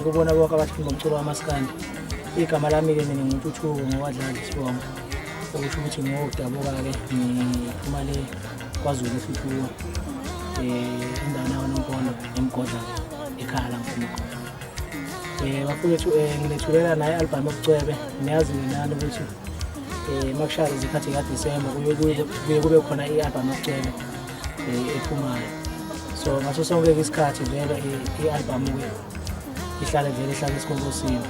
kubona bonke abathanda umculo wamaskandi. Igama lami-ke mina nguNtuthuko ngowadlala Sibonga. Okusho ukuthi ngiwodabuka-ke ngiphuma le KwaZulu futhi endaweni yaKwaNonkolo eMgodla ekhaya la ngiphuma khona. Bafowethu ngilethulela naye i-album yokucwebe. Niyazi nani ukuthi makushaya izikhathi kaDisemba kuye kube khona i-album yokucwebe ephumayo. So ngaso sonke isikhathi vele i-album-ke ihlala vele ihlala esikhongosini.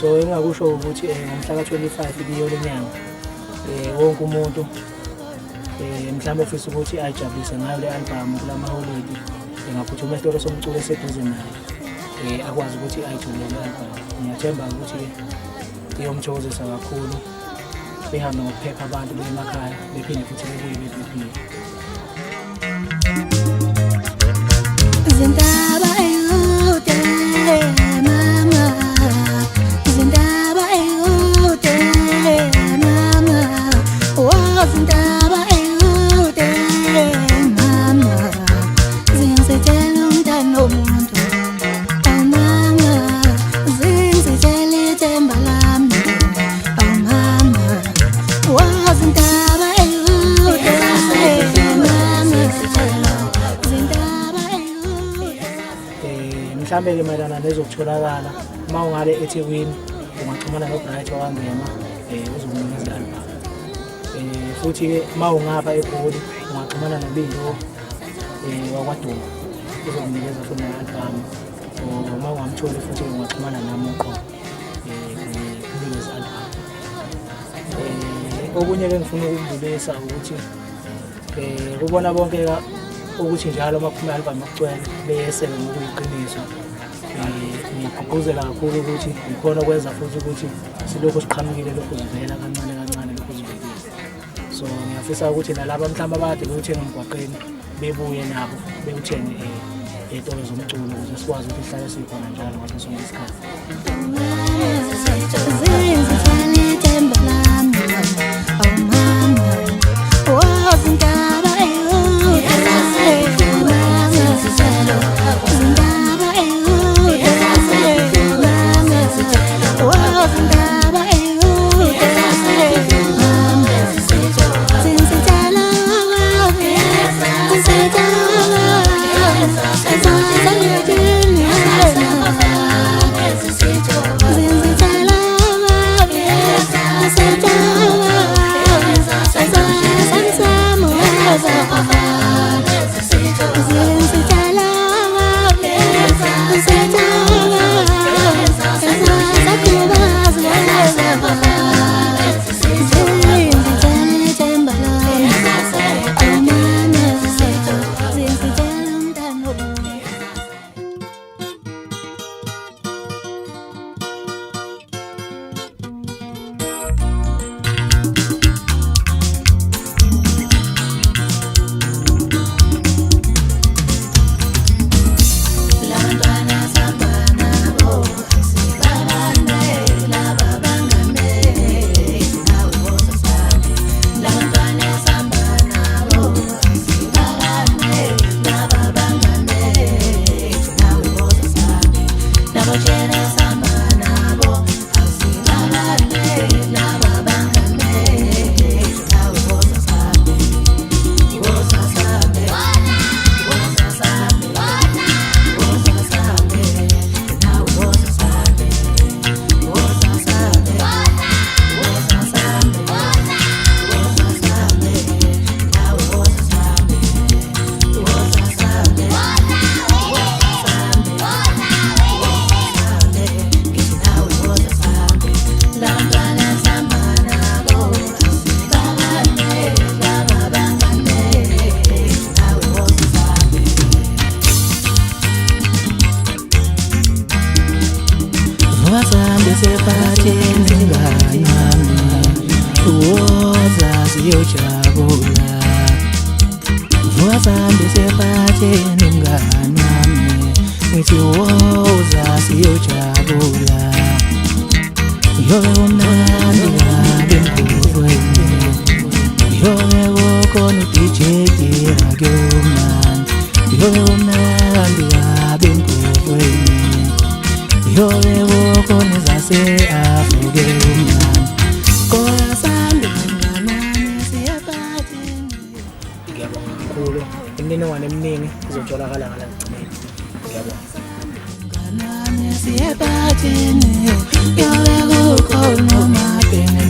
So engakusho ukuthi ngomhla ka-25 kuyo lenyanga wonke umuntu mhlawumbe ofisa ukuthi ayijabulise ngayo le album kula maholiday engaphuthuma esitolo somculo eseduze naye akwazi ukuthi ayijabulele le album. Ngiyathemba ukuthi iyomthokozisa kakhulu, behambe ngokuphepha abantu bemakhaya bephinde futhi bebuye bephephile. Zindaba eyude mama, zindaba eyude mama, oh zindaba eyude mama, zingisitshela umntana womuntu, oh mama, zingisitshela ithemba lami, oh mama, oh zindaba eyude mama, zindaba Mhlambe-ke mayelana nezokutholakala uma ungale eThekwini ungaxhumana noBright wakangema uzokunikeza i-album. Futhi-ke uma ungapha eGoli ungaxhumana noBindo wakwaDuma uzokunikeza futhi ne-album. Uma ungamtholi futhi ungaxhumana nami uqobo kunikeza i-album. Okunye-ke ngifuna ukukudlulisa ukuthi kubona bonke ukuthi njalo uma kuphuma i-album yokucwela beyeseke ngokuyiqiniso. Ngigqugquzela kakhulu ukuthi ikhona okwenza futhi ukuthi silokhu siqhamukile lokhu sivela kancane kancane lokhu sivekile. So ngiyafisa ukuthi nalabo mhlawumbe abade bewuthenga emgwaqeni bebuye nabo bewuthenge ey'tolo zomculo ukuze sikwazi ukuthi sihlale sikhona njalo ngaso sonke isikhathi. yobe kukhona zase-Afrika umnyama Kosanda nganami siyaphatheni. ngiyabonga kakhulu imininingwane eminingi izotholakala ngala ekugcineni ngiyabonga Nganami siyaphatheni yobe kukhona umabhene